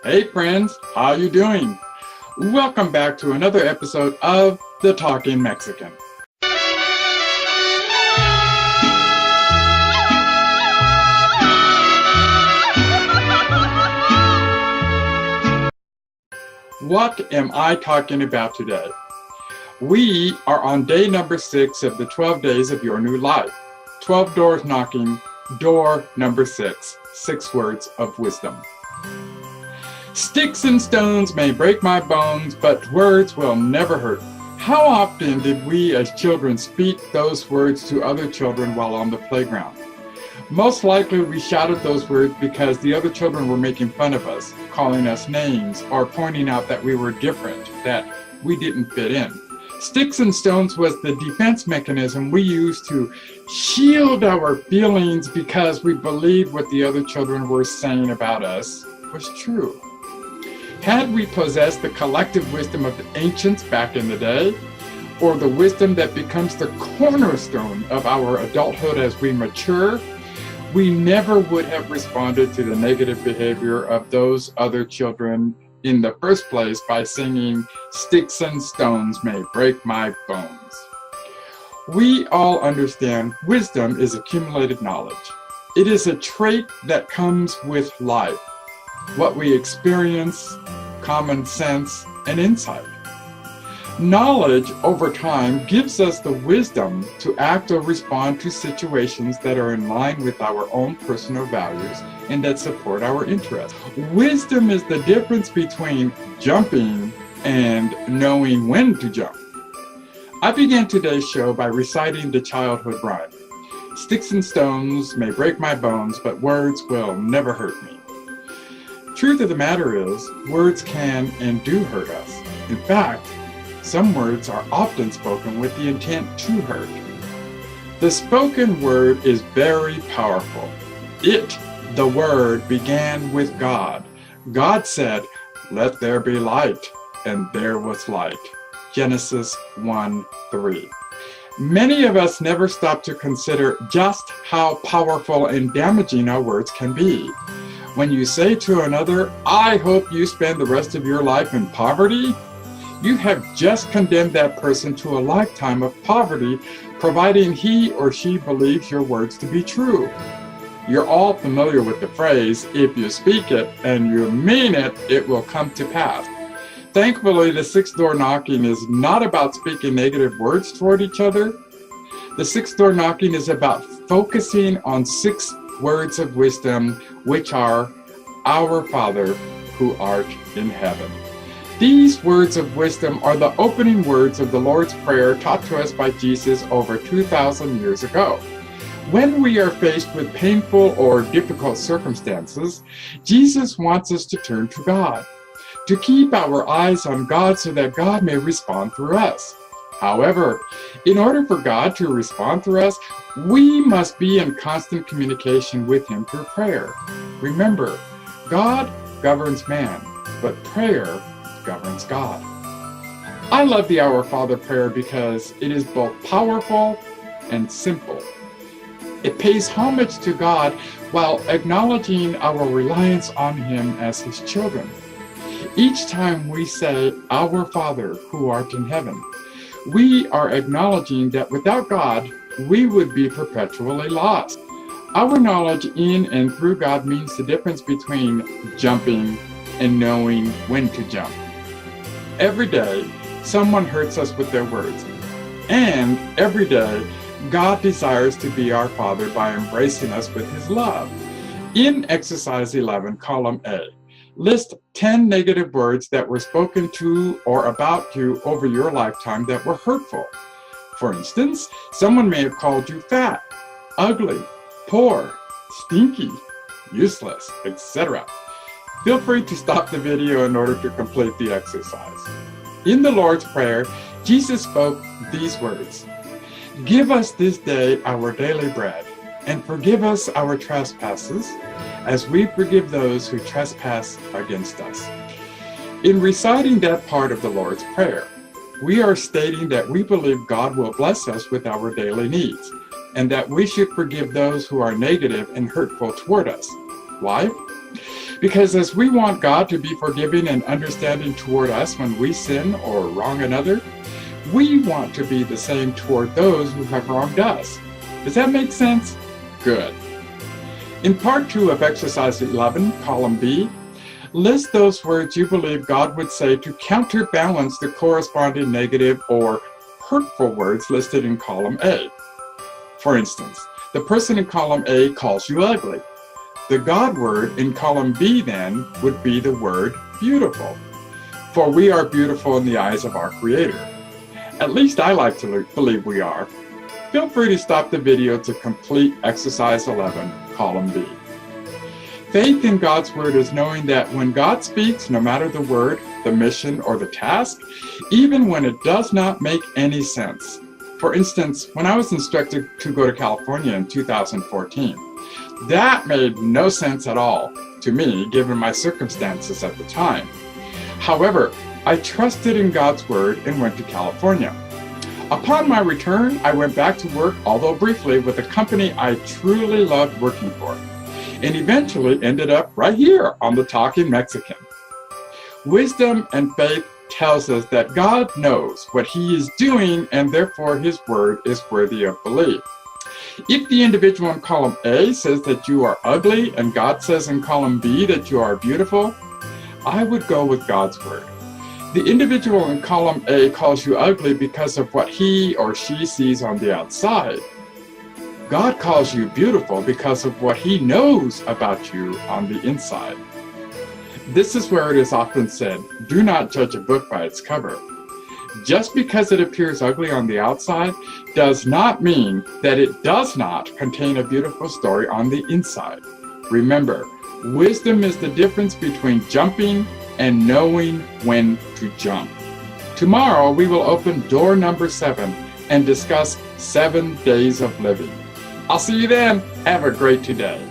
Hey friends, how you doing? Welcome back to another episode of The Talking Mexican. What am I talking about today? We are on day number 6 of the 12 days of your new life. 12 doors knocking, door number 6, 6 words of wisdom. Sticks and stones may break my bones, but words will never hurt. How often did we as children speak those words to other children while on the playground? Most likely we shouted those words because the other children were making fun of us, calling us names, or pointing out that we were different, that we didn't fit in. Sticks and stones was the defense mechanism we used to shield our feelings because we believed what the other children were saying about us was true. Had we possessed the collective wisdom of the ancients back in the day, or the wisdom that becomes the cornerstone of our adulthood as we mature, we never would have responded to the negative behavior of those other children in the first place by singing, "Sticks and stones may break my bones." We all understand wisdom is accumulated knowledge. It is a trait that comes with life. What we experience, common sense, and insight. Knowledge over time gives us the wisdom to act or respond to situations that are in line with our own personal values and that support our interests. Wisdom is the difference between jumping and knowing when to jump. I began today's show by reciting the childhood rhyme. Sticks and stones may break my bones, but words will never hurt me. Truth of the matter is, words can and do hurt us. In fact, some words are often spoken with the intent to hurt. The spoken word is very powerful. It, the word, began with God. God said, "Let there be light," and there was light. Genesis 1:3. Many of us never stop to consider just how powerful and damaging our words can be. When you say to another, "I hope you spend the rest of your life in poverty," you have just condemned that person to a lifetime of poverty, providing he or she believes your words to be true. You're all familiar with the phrase, "If you speak it and you mean it, it will come to pass." Thankfully, the 6th door knocking is not about speaking negative words toward each other. The 6th door knocking is about focusing on 6 words of wisdom, which are, "Our Father who art in heaven." These words of wisdom are the opening words of the Lord's Prayer taught to us by Jesus over 2,000 years ago. When we are faced with painful or difficult circumstances, Jesus wants us to turn to God, to keep our eyes on God so that God may respond through us. However, in order for God to respond through us, we must be in constant communication with Him through prayer. Remember, God governs man, but prayer governs God. I love the Our Father prayer because it is both powerful and simple. It pays homage to God while acknowledging our reliance on Him as His children. Each time we say, "Our Father who art in heaven," we are acknowledging that without God, we would be perpetually lost. Our knowledge in and through God means the difference between jumping and knowing when to jump. Every day, someone hurts us with their words. And every day, God desires to be our Father by embracing us with His love. In exercise 11, column A, list 10 negative words that were spoken to or about you over your lifetime that were hurtful. For instance, someone may have called you fat, ugly, poor, stinky, useless, etc. Feel free to stop the video in order to complete the exercise. In the Lord's Prayer, Jesus spoke these words, "Give us this day our daily bread, and forgive us our trespasses, as we forgive those who trespass against us." In reciting that part of the Lord's Prayer, we are stating that we believe God will bless us with our daily needs, and that we should forgive those who are negative and hurtful toward us. Why? Because as we want God to be forgiving and understanding toward us when we sin or wrong another, we want to be the same toward those who have wronged us. Does that make sense? Good. In part 2 of exercise 11, column B, list those words you believe God would say to counterbalance the corresponding negative or hurtful words listed in column A. For instance, the person in column A calls you ugly. The God word in column B then would be the word beautiful. For we are beautiful in the eyes of our Creator. At least I like to believe we are. Feel free to stop the video to complete exercise 11, column B. Faith in God's word is knowing that when God speaks, no matter the word, the mission, or the task, even when it does not make any sense. For instance, when I was instructed to go to California in 2014, that made no sense at all to me, given my circumstances at the time. However, I trusted in God's word and went to California. Upon my return, I went back to work, although briefly, with a company I truly loved working for, and eventually ended up right here on the Talking Mexican. Wisdom and faith tells us that God knows what He is doing, and therefore His word is worthy of belief. If the individual in column A says that you are ugly, and God says in column B that you are beautiful, I would go with God's word. The individual in column A calls you ugly because of what he or she sees on the outside. God calls you beautiful because of what He knows about you on the inside. This is where it is often said, do not judge a book by its cover. Just because it appears ugly on the outside does not mean that it does not contain a beautiful story on the inside. Remember, wisdom is the difference between jumping and knowing when to jump. Tomorrow we will open door number 7 and discuss 7 days of living. I'll see you then. Have a great day.